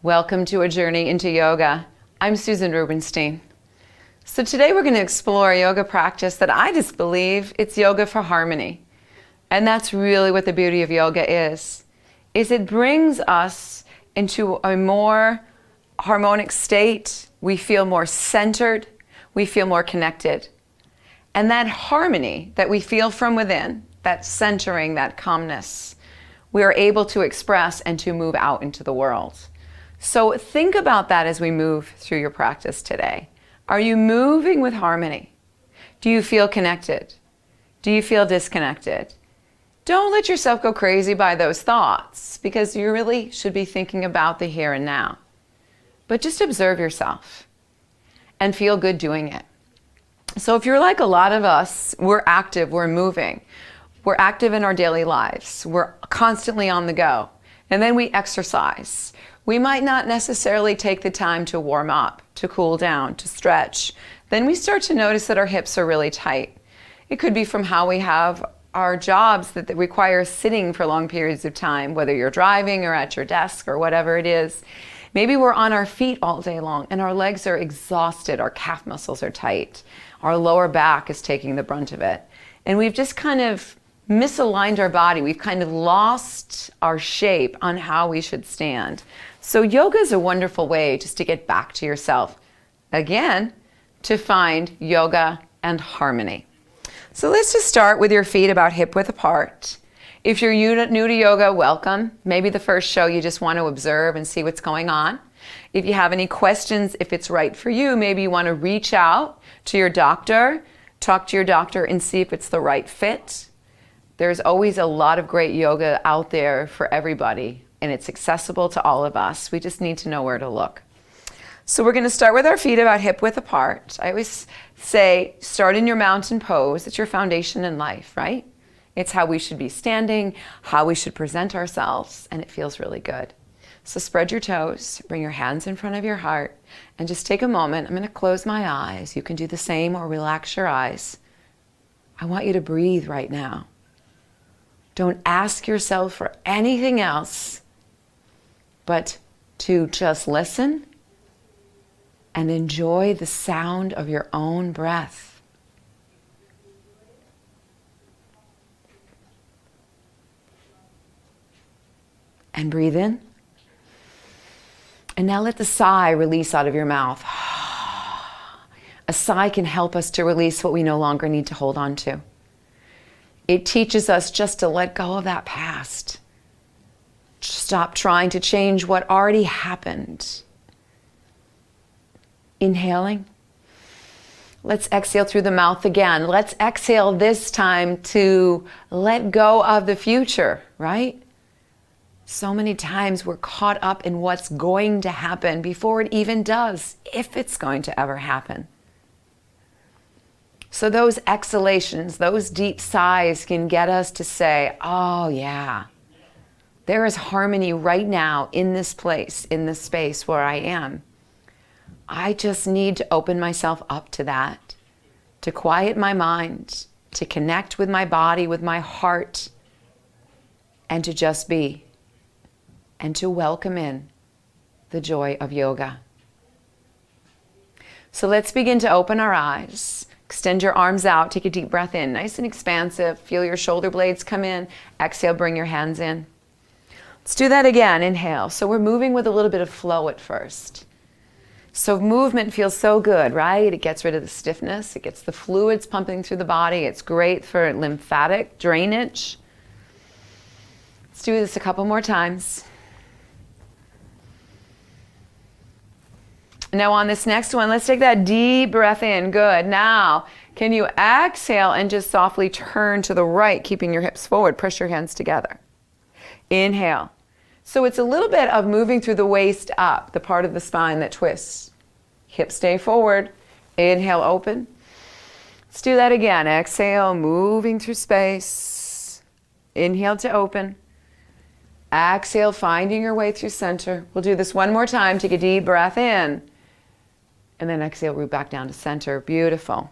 Welcome to a journey into yoga. I'm Susan Rubenstein. So today we're going to explore a yoga practice that I just believe it's yoga for harmony. And that's really what the beauty of yoga is it brings us into a more harmonic state. We feel more centered. We feel more connected. And that harmony that we feel from within, that centering, that calmness, we are able to express and to move out into the world. So think about that as we move through your practice today. Are you moving with harmony? Do you feel connected? Do you feel disconnected? Don't let yourself go crazy by those thoughts, because you really should be thinking about the here and now. But just observe yourself and feel good doing it. So if you're like a lot of us, we're active, we're moving. We're active in our daily lives. We're constantly on the go. And then we exercise. We might not necessarily take the time to warm up, to cool down, to stretch. Then we start to notice that our hips are really tight. It could be from how we have our jobs that require sitting for long periods of time, whether you're driving or at your desk or whatever it is. Maybe we're on our feet all day long and our legs are exhausted, our calf muscles are tight, our lower back is taking the brunt of it. And we've just kind of misaligned our body. We've kind of lost our shape on how we should stand. So yoga is a wonderful way just to get back to yourself. Again, to find yoga and harmony. So let's just start with your feet about hip width apart. If you're new to yoga, welcome. Maybe the first show you just want to observe and see what's going on. If you have any questions, if it's right for you, maybe you want to reach out to your doctor, talk to your doctor and see if it's the right fit. There's always a lot of great yoga out there for everybody, and it's accessible to all of us. We just need to know where to look. So we're going to start with our feet about hip width apart. I always say, start in your mountain pose. It's your foundation in life, right? It's how we should be standing, how we should present ourselves, and it feels really good. So spread your toes, bring your hands in front of your heart, and just take a moment. I'm going to close my eyes. You can do the same or relax your eyes. I want you to breathe right now. Don't ask yourself for anything else but to just listen and enjoy the sound of your own breath. And breathe in. And now let the sigh release out of your mouth. A sigh can help us to release what we no longer need to hold on to. It teaches us just to let go of that past. Stop trying to change what already happened. Inhaling. Let's exhale through the mouth again. Let's exhale this time to let go of the future, right? So many times we're caught up in what's going to happen before it even does, if it's going to ever happen. So those exhalations, those deep sighs can get us to say, oh yeah, there is harmony right now in this place, in this space where I am. I just need to open myself up to that, to quiet my mind, to connect with my body, with my heart, and to just be, and to welcome in the joy of yoga. So let's begin to open our eyes. Extend your arms out, take a deep breath in, nice and expansive. Feel your shoulder blades come in. Exhale, bring your hands in. Let's do that again, inhale. So we're moving with a little bit of flow at first. So movement feels so good, right? It gets rid of the stiffness. It gets the fluids pumping through the body. It's great for lymphatic drainage. Let's do this a couple more times. Now on this next one, let's take that deep breath in. Good. Now, can you exhale and just softly turn to the right, keeping your hips forward? Press your hands together. Inhale. So it's a little bit of moving through the waist up, the part of the spine that twists. Hips stay forward. Inhale, open. Let's do that again. Exhale, moving through space. Inhale to open. Exhale, finding your way through center. We'll do this one more time. Take a deep breath in. And then exhale, root back down to center. Beautiful.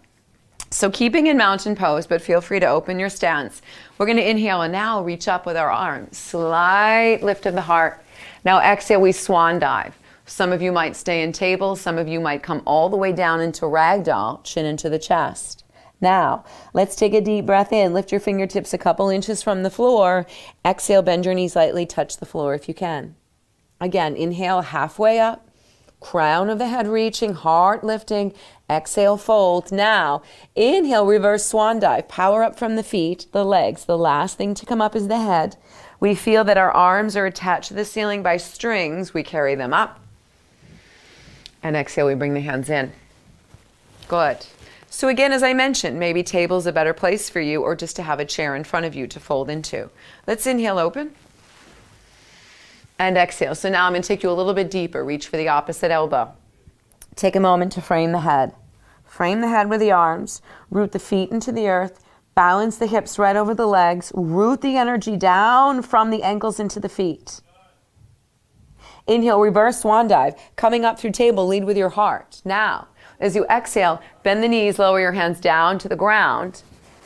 So keeping in mountain pose, but feel free to open your stance. We're going to inhale and now reach up with our arms. Slight lift of the heart. Now exhale, we swan dive. Some of you might stay in table. Some of you might come all the way down into ragdoll, chin into the chest. Now, let's take a deep breath in. Lift your fingertips a couple inches from the floor. Exhale, bend your knees lightly, touch the floor if you can. Again, inhale halfway up, crown of the head reaching, heart lifting. Exhale, fold. Now, inhale, reverse swan dive. Power up from the feet, the legs. The last thing to come up is the head. We feel that our arms are attached to the ceiling by strings. We carry them up. And exhale, we bring the hands in. Good. So again, as I mentioned, maybe table's a better place for you, or just to have a chair in front of you to fold into. Let's inhale, open. And exhale. So now I'm going to take you a little bit deeper. Reach for the opposite elbow. Take a moment to frame the head. Frame the head with the arms. Root the feet into the earth. Balance the hips right over the legs. Root the energy down from the ankles into the feet. Inhale, reverse swan dive. Coming up through table, lead with your heart. Now, as you exhale, bend the knees, lower your hands down to the ground.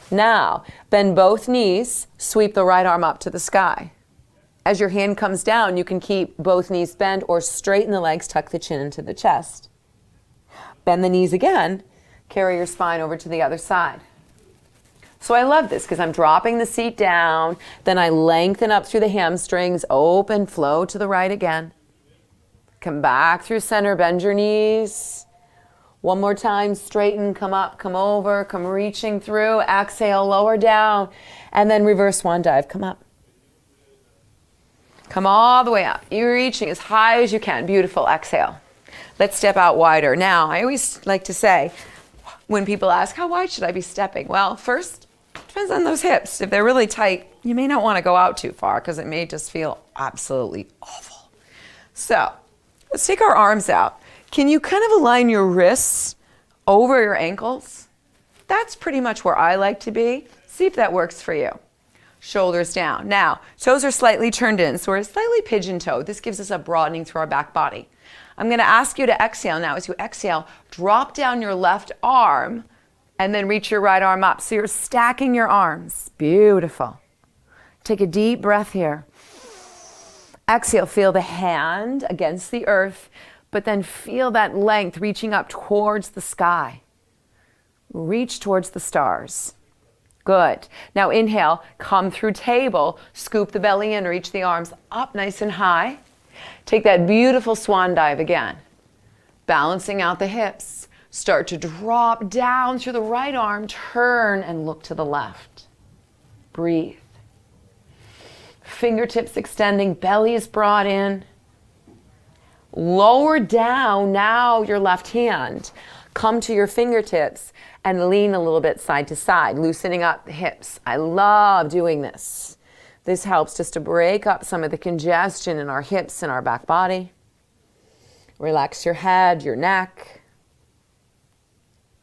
Now, bend both knees, sweep the right arm up to the sky. As your hand comes down, you can keep both knees bent or straighten the legs, tuck the chin into the chest. Bend the knees again, carry your spine over to the other side. So I love this because I'm dropping the seat down, then I lengthen up through the hamstrings, open, flow to the right again. Come back through center, bend your knees. One more time, straighten, come up, come over, come reaching through, exhale, lower down, and then reverse swan dive, come up. Come all the way up. You're reaching as high as you can. Beautiful, exhale. Let's step out wider. Now, I always like to say, when people ask, how wide should I be stepping? Well, first, depends on those hips. If they're really tight, you may not want to go out too far because it may just feel absolutely awful. So, let's take our arms out. Can you kind of align your wrists over your ankles? That's pretty much where I like to be. See if that works for you. Shoulders down. Now, toes are slightly turned in, so we're slightly pigeon-toed. This gives us a broadening through our back body. I'm going to ask you to exhale now. As you exhale, drop down your left arm and then reach your right arm up. So you're stacking your arms. Beautiful. Take a deep breath here. Exhale, feel the hand against the earth, but then feel that length reaching up towards the sky. Reach towards the stars. Good. Now inhale, come through table, scoop the belly in, reach the arms up nice and high. Take that beautiful swan dive again. Balancing out the hips. Start to drop down through the right arm, turn and look to the left. Breathe. Fingertips extending, belly is brought in. Lower down now your left hand. Come to your fingertips and lean a little bit side to side, loosening up the hips. I love doing this. This helps just to break up some of the congestion in our hips and our back body. Relax your head, your neck.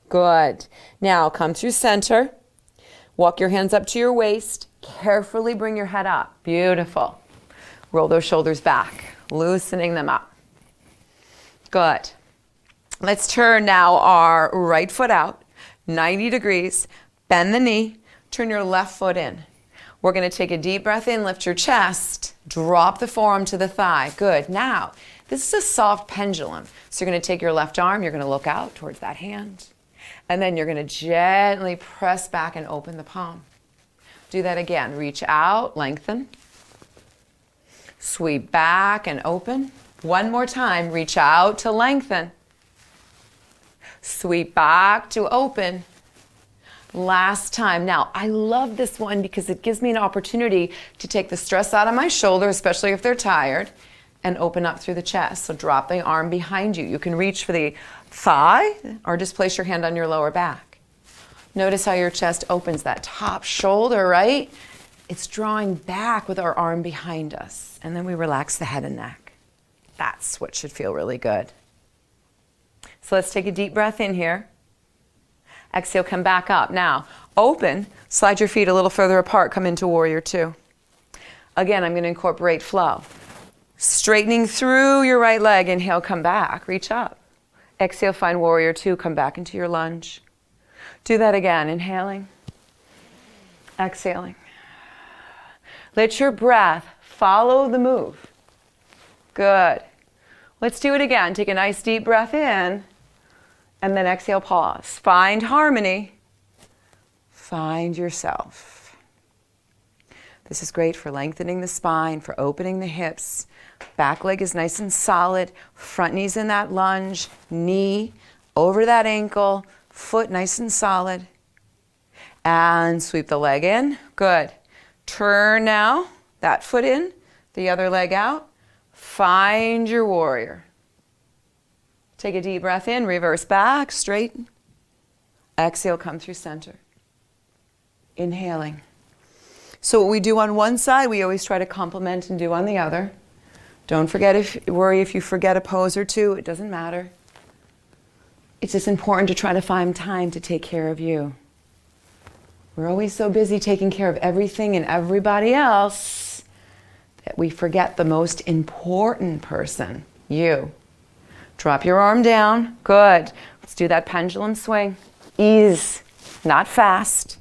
Good. Now come through center. Walk your hands up to your waist. Carefully bring your head up. Beautiful. Roll those shoulders back, loosening them up. Good. Let's turn now our right foot out, 90 degrees. Bend the knee. Turn your left foot in. We're going to take a deep breath in, lift your chest, drop the forearm to the thigh. Good. Now, this is a soft pendulum. So you're going to take your left arm, you're going to look out towards that hand. And then you're going to gently press back and open the palm. Do that again. Reach out, lengthen. Sweep back and open. One more time. Reach out to lengthen. Sweep back to open. Last time. Now, I love this one because it gives me an opportunity to take the stress out of my shoulder, especially if they're tired, and open up through the chest. So drop the arm behind you. You can reach for the thigh or just place your hand on your lower back. Notice how your chest opens, that top shoulder, right? It's drawing back with our arm behind us. And then we relax the head and neck. That's what should feel really good. So let's take a deep breath in here. Exhale, come back up. Now, open, slide your feet a little further apart, come into warrior two. Again, I'm going to incorporate flow. Straightening through your right leg, inhale, come back, reach up. Exhale, find warrior two, come back into your lunge. Do that again, inhaling, exhaling. Let your breath follow the move. Good. Let's do it again. Take a nice deep breath in, and then exhale, pause. Find harmony. Find yourself. This is great for lengthening the spine, for opening the hips. Back leg is nice and solid. Front knee's in that lunge. Knee over that ankle. Foot nice and solid. And sweep the leg in. Good. Turn now. That foot in. The other leg out. Find your warrior. Take a deep breath in. Reverse back. Straighten. Exhale, come through center. Inhaling. So what we do on one side, we always try to complement and do on the other. Don't worry if you forget a pose or two. It doesn't matter. It's just important to try to find time to take care of you. We're always so busy taking care of everything and everybody else that we forget the most important person, you. Drop your arm down. Good. Let's do that pendulum swing. Ease, not fast.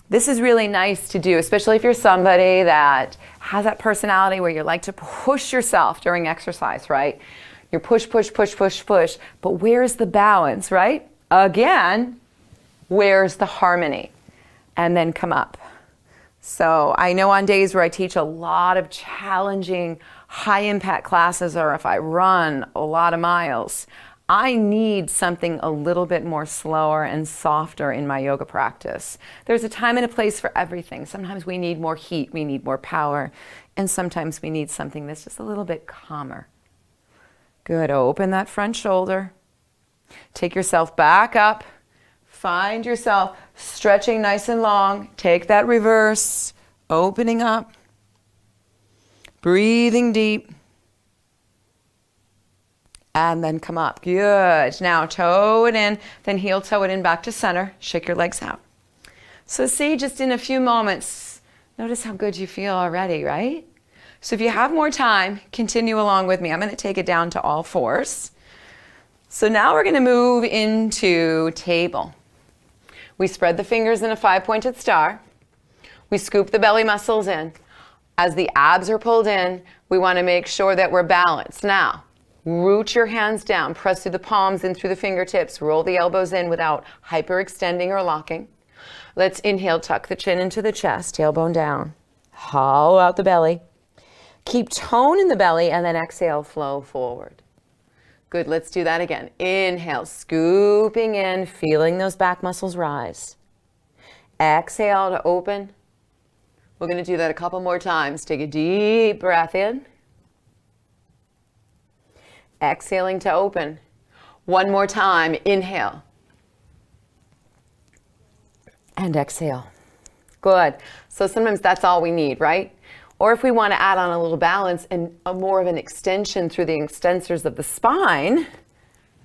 This is really nice to do, especially if you're somebody that has that personality where you like to push yourself during exercise, right? You're push, push, push, push, push. But where's the balance, right? Again, where's the harmony? And then come up. So I know on days where I teach a lot of challenging, high-impact classes, or if I run a lot of miles, I need something a little bit more slower and softer in my yoga practice. There's a time and a place for everything. Sometimes we need more heat, we need more power, and sometimes we need something that's just a little bit calmer. Good, open that front shoulder. Take yourself back up. Find yourself stretching nice and long. Take that reverse, opening up, breathing deep. And then come up. Good. Now toe it in, then heel toe it in back to center. Shake your legs out. So see, just in a few moments, notice how good you feel already, right? So if you have more time, continue along with me. I'm going to take it down to all fours. So now we're going to move into table. We spread the fingers in a 5-pointed star. We scoop the belly muscles in. As the abs are pulled in, we want to make sure that we're balanced. Now, root your hands down, press through the palms in through the fingertips, roll the elbows in without hyperextending or locking. Let's inhale, tuck the chin into the chest, tailbone down. Hollow out the belly. Keep tone in the belly and then exhale, flow forward. Good, let's do that again. Inhale, scooping in, feeling those back muscles rise. Exhale to open. We're going to do that a couple more times. Take a deep breath in. Exhaling to open. One more time. Inhale. And exhale. Good. So sometimes that's all we need, right? Or if we want to add on a little balance and more of an extension through the extensors of the spine,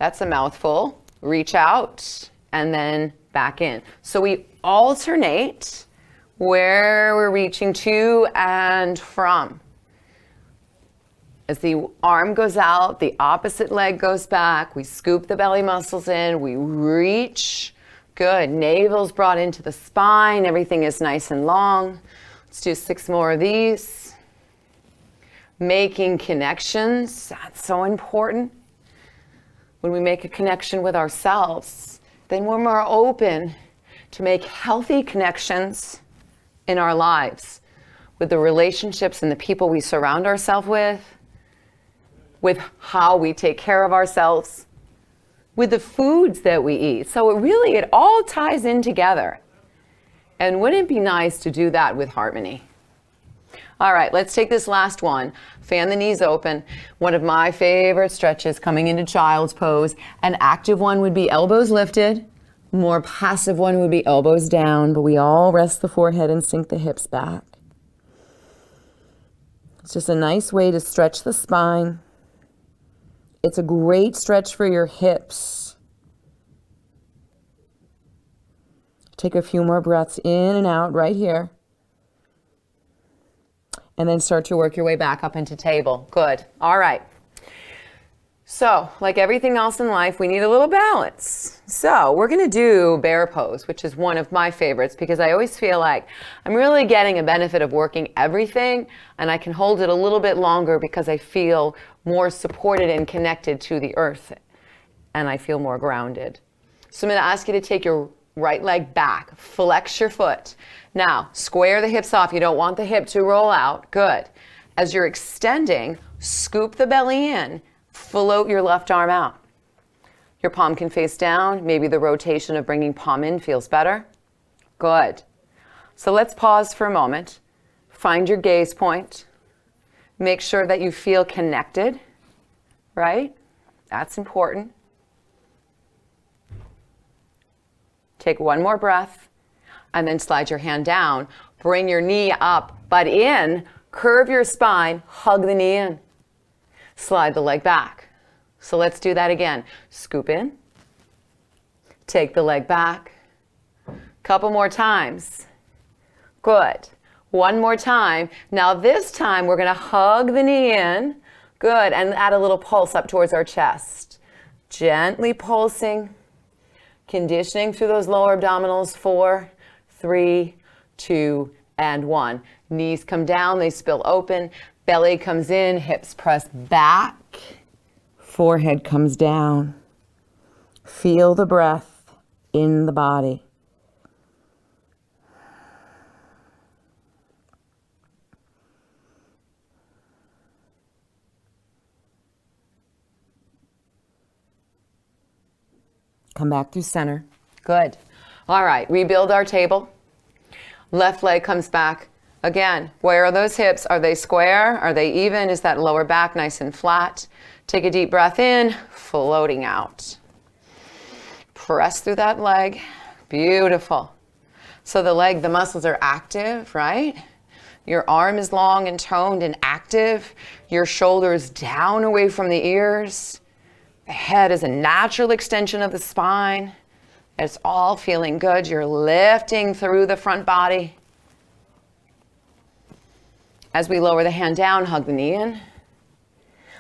that's a mouthful. Reach out and then back in. So we alternate where we're reaching to and from. As the arm goes out, the opposite leg goes back. We scoop the belly muscles in. We reach. Good. Navel's brought into the spine. Everything is nice and long. Let's do 6 more of these. Making connections. That's so important. When we make a connection with ourselves, then we're more open to make healthy connections in our lives with the relationships and the people we surround ourselves with how we take care of ourselves, with the foods that we eat. So it all ties in together. And wouldn't it be nice to do that with harmony? All right, let's take this last one. Fan the knees open. One of my favorite stretches coming into child's pose. An active one would be elbows lifted. More passive one would be elbows down, but we all rest the forehead and sink the hips back. It's just a nice way to stretch the spine. It's a great stretch for your hips. Take a few more breaths in and out right here. And then start to work your way back up into table. Good. All right. So, like everything else in life, we need a little balance. So, we're going to do bear pose, which is one of my favorites because I always feel like I'm really getting a benefit of working everything, and I can hold it a little bit longer because I feel more supported and connected to the earth, and I feel more grounded. So, I'm going to ask you to take your right leg back, flex your foot. Now, square the hips off. You don't want the hip to roll out. Good. As you're extending, scoop the belly in. Float your left arm out. Your palm can face down. Maybe the rotation of bringing palm in feels better. Good. So let's pause for a moment. Find your gaze point. Make sure that you feel connected, right? That's important. Take one more breath and then slide your hand down. Bring your knee up, but in. Curve your spine. Hug the knee in. Slide the leg back. So let's do that again. Scoop in. Take the leg back. Couple more times. Good. One more time. Now this time we're going to hug the knee in. Good. And add a little pulse up towards our chest. Gently pulsing. Conditioning through those lower abdominals. 4, 3, 2, and 1. Knees come down. They spill open. Belly comes in, hips press back, forehead comes down. Feel the breath in the body. Come back through center. Good. All right, rebuild our table. Left leg comes back. Again, where are those hips? Are they square? Are they even? Is that lower back nice and flat? Take a deep breath in, floating out. Press through that leg. Beautiful. So the leg, the muscles are active, right? Your arm is long and toned and active. Your shoulders down away from the ears. The head is a natural extension of the spine. It's all feeling good. You're lifting through the front body. As we lower the hand down, hug the knee in.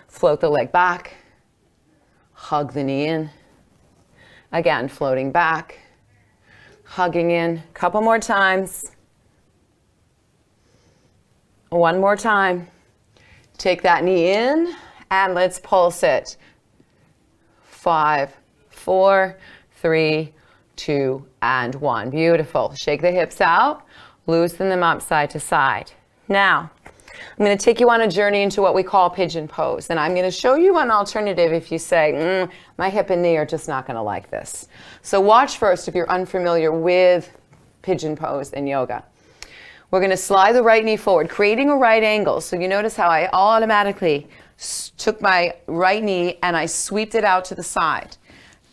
Float the leg back. Hug the knee in. Again, floating back. Hugging in. Couple more times. One more time. Take that knee in and let's pulse it. 5, 4, 3, 2, and 1. Beautiful. Shake the hips out. Loosen them up side to side. Now, I'm going to take you on a journey into what we call pigeon pose. And I'm going to show you an alternative if you say, my hip and knee are just not going to like this. So watch first if you're unfamiliar with pigeon pose in yoga. We're going to slide the right knee forward, creating a right angle. So you notice how I automatically took my right knee and I sweeped it out to the side.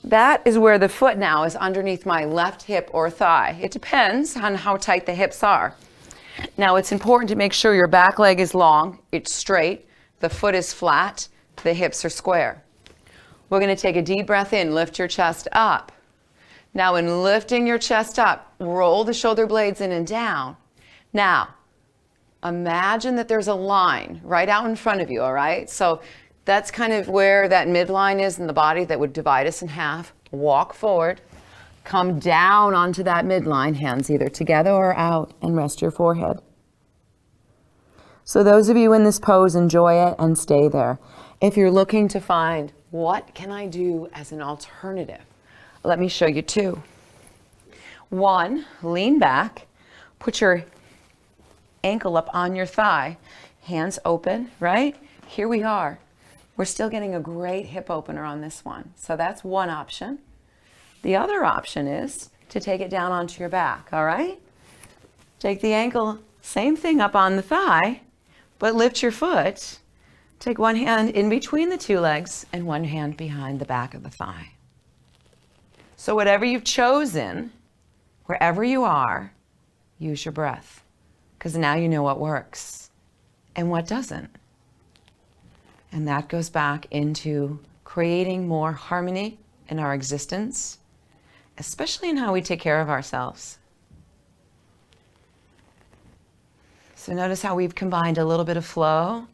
That is where the foot now is underneath my left hip or thigh. It depends on how tight the hips are. Now it's important to make sure your back leg is long, it's straight, the foot is flat, the hips are square. We're going to take a deep breath in, lift your chest up. Now in lifting your chest up, roll the shoulder blades in and down. Now, imagine that there's a line right out in front of you, all right? So that's kind of where that midline is in the body that would divide us in half. Walk forward. Come down onto that midline, hands either together or out, and rest your forehead. So those of you in this pose, enjoy it and stay there. If you're looking to find, what can I do as an alternative? Let me show you two. One, lean back, put your ankle up on your thigh, hands open, right? Here we are. We're still getting a great hip opener on this one. So that's one option. The other option is to take it down onto your back, all right? Take the ankle, same thing up on the thigh, but lift your foot. Take one hand in between the two legs and one hand behind the back of the thigh. So whatever you've chosen, wherever you are, use your breath, because now you know what works and what doesn't. And that goes back into creating more harmony in our existence, especially in how we take care of ourselves. So notice how we've combined a little bit of flow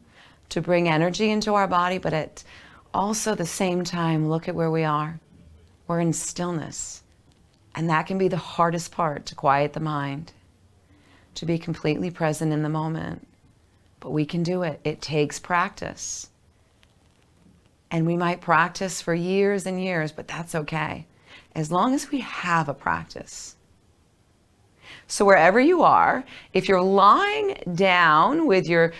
to bring energy into our body, but Also, at the same time, look at where we are. We're in stillness. And that can be the hardest part, to quiet the mind, to be completely present in the moment. But we can do it. It takes practice. And we might practice for years and years, but that's okay, as long as we have a practice. So wherever you are, if you're lying down with your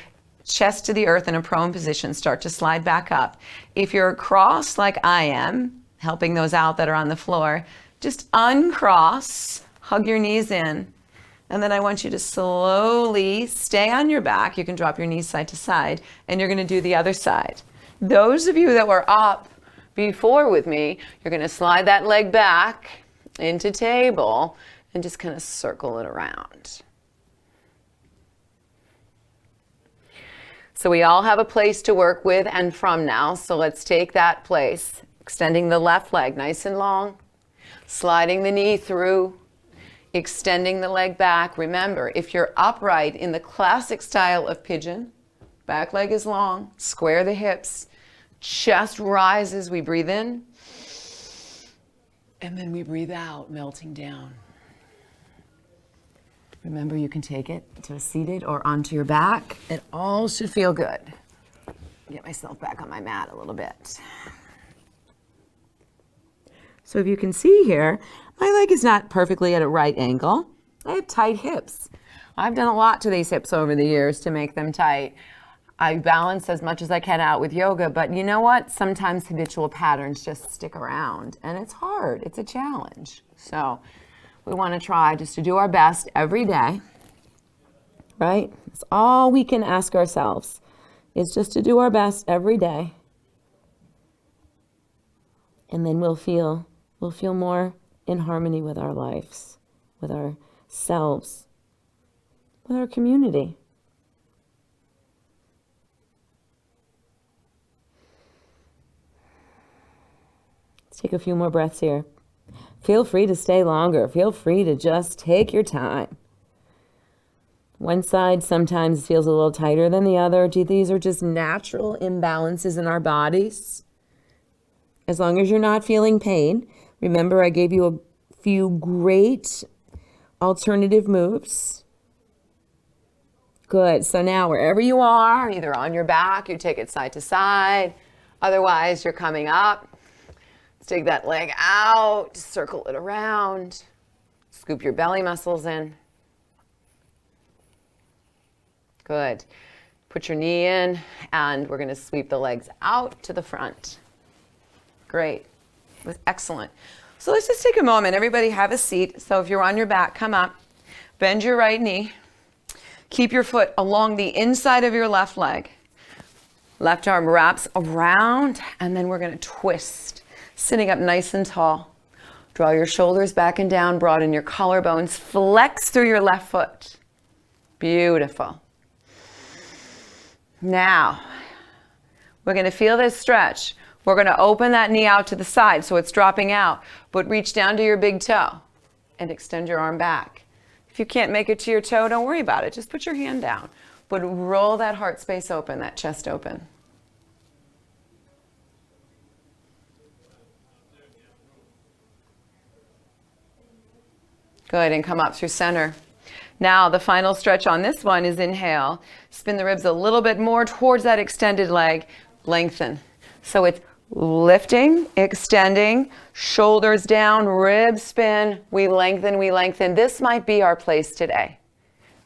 chest to the earth in a prone position, start to slide back up. If you're crossed like I am, helping those out that are on the floor, just uncross, hug your knees in, and then I want you to slowly stay on your back. You can drop your knees side to side, and you're going to do the other side. Those of you that were up before with me, you're going to slide that leg back into table and just kind of circle it around. So we all have a place to work with and from now, so let's take that place. Extending the left leg nice and long, sliding the knee through, extending the leg back. Remember, if you're upright in the classic style of pigeon, back leg is long, square the hips, chest rises, we breathe in, and then we breathe out, melting down. Remember, you can take it to a seated or onto your back. It all should feel good. Get myself back on my mat a little bit. So if you can see here, my leg is not perfectly at a right angle. I have tight hips. I've done a lot to these hips over the years to make them tight. I balance as much as I can out with yoga, but you know what? Sometimes habitual patterns just stick around, and it's hard. It's a challenge. So we want to try just to do our best every day, right? It's all we can ask ourselves, is just to do our best every day. And then we'll feel more in harmony with our lives, with ourselves, with our community. Let's take a few more breaths here. Feel free to stay longer. Feel free to just take your time. One side sometimes feels a little tighter than the other. These are just natural imbalances in our bodies. As long as you're not feeling pain. Remember, I gave you a few great alternative moves. Good. So now wherever you are, either on your back, you take it side to side. Otherwise, you're coming up. Take that leg out, circle it around, scoop your belly muscles in. Good. Put your knee in, and we're going to sweep the legs out to the front. Great. It was excellent. So let's just take a moment. Everybody have a seat. So if you're on your back, come up, bend your right knee, keep your foot along the inside of your left leg. Left arm wraps around, and then we're going to twist. Sitting up nice and tall. Draw your shoulders back and down, broaden your collarbones, flex through your left foot. Beautiful. Now, we're going to feel this stretch. We're going to open that knee out to the side so it's dropping out, but reach down to your big toe and extend your arm back. If you can't make it to your toe, don't worry about it. Just put your hand down, but roll that heart space open, that chest open. Good, and come up through center. Now the final stretch on this one is inhale. Spin the ribs a little bit more towards that extended leg. Lengthen. So it's lifting, extending, shoulders down, ribs spin. We lengthen, we lengthen. This might be our place today.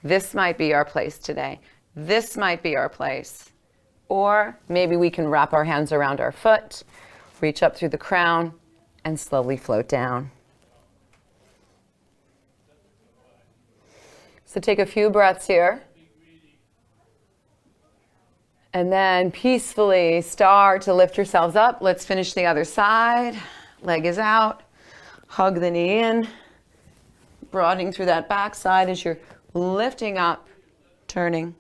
This might be our place today. This might be our place. Or maybe we can wrap our hands around our foot, reach up through the crown, and slowly float down. So take a few breaths here. And then peacefully start to lift yourselves up. Let's finish the other side. Leg is out. Hug the knee in. Broadening through that back side as you're lifting up, turning.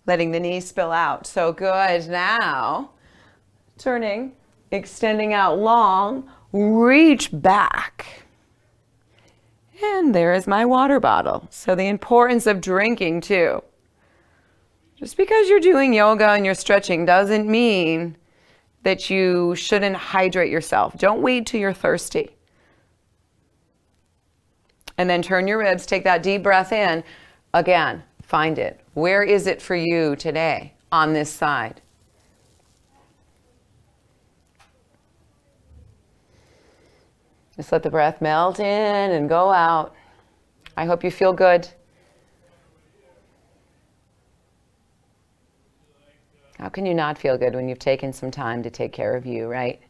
Letting the knee spill out. So good. Now, turning, extending out long, reach back. And there is my water bottle. So the importance of drinking too. Just because you're doing yoga and you're stretching doesn't mean that you shouldn't hydrate yourself. Don't wait till you're thirsty. And then turn your ribs, take that deep breath in. Again, find it. Where is it for you today on this side? Just let the breath melt in and go out. I hope you feel good. How can you not feel good when you've taken some time to take care of you, right?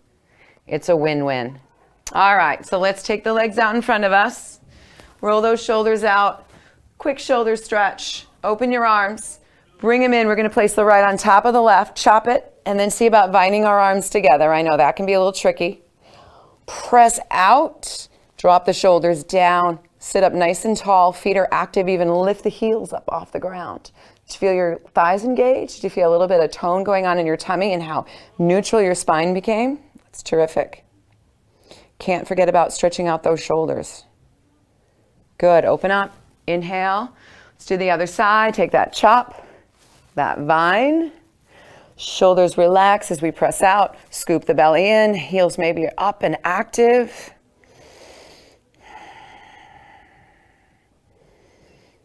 It's a win-win. All right, so let's take the legs out in front of us. Roll those shoulders out. Quick shoulder stretch. Open your arms. Bring them in. We're going to place the right on top of the left. Chop it, and then see about binding our arms together. I know that can be a little tricky. Press out. Drop the shoulders down. Sit up nice and tall. Feet are active. Even lift the heels up off the ground. Do you feel your thighs engaged? Do you feel a little bit of tone going on in your tummy and how neutral your spine became? That's terrific. Can't forget about stretching out those shoulders. Good. Open up. Inhale. Let's do the other side. Take that chop, that vine. Shoulders relax as we press out. Scoop the belly in. Heels maybe up and active.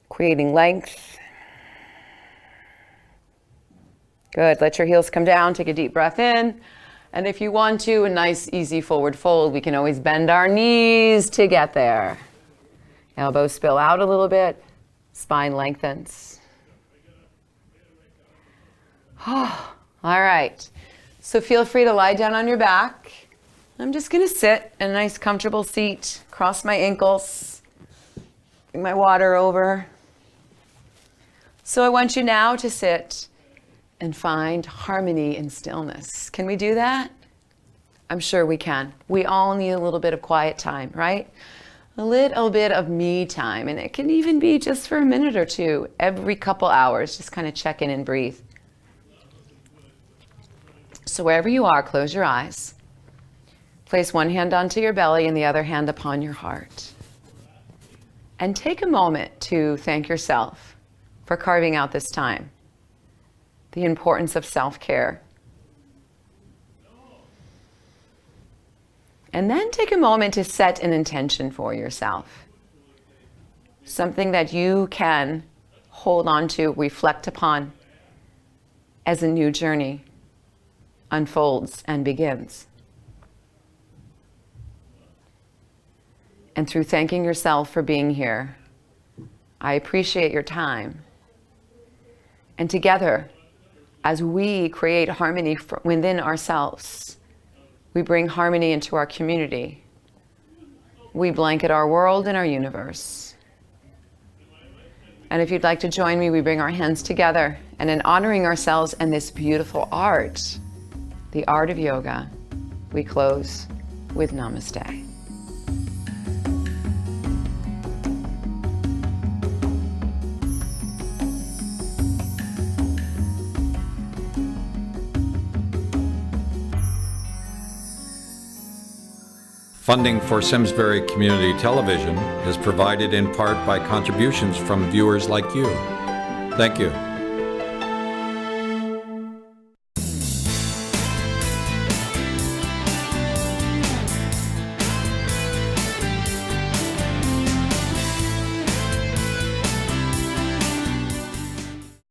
Creating length. Good. Let your heels come down. Take a deep breath in. And if you want to, a nice, easy forward fold. We can always bend our knees to get there. Elbows spill out a little bit. Spine lengthens. All right. So feel free to lie down on your back. I'm just going to sit in a nice, comfortable seat. Cross my ankles. Bring my water over. So I want you now to sit and find harmony and stillness. Can we do that? I'm sure we can. We all need a little bit of quiet time, right? A little bit of me time. And it can even be just for a minute or two, every couple hours. Just kind of check in and breathe. So wherever you are, close your eyes. Place one hand onto your belly and the other hand upon your heart. And take a moment to thank yourself for carving out this time. The importance of self-care. And then take a moment to set an intention for yourself. Something that you can hold on to, reflect upon as a new journey unfolds and begins. And through thanking yourself for being here, I appreciate your time. And together, as we create harmony within ourselves, we bring harmony into our community. We blanket our world and our universe. And if you'd like to join me, we bring our hands together. And in honoring ourselves and this beautiful art, the art of yoga, we close with Namaste. Funding for Simsbury Community Television is provided in part by contributions from viewers like you. Thank you.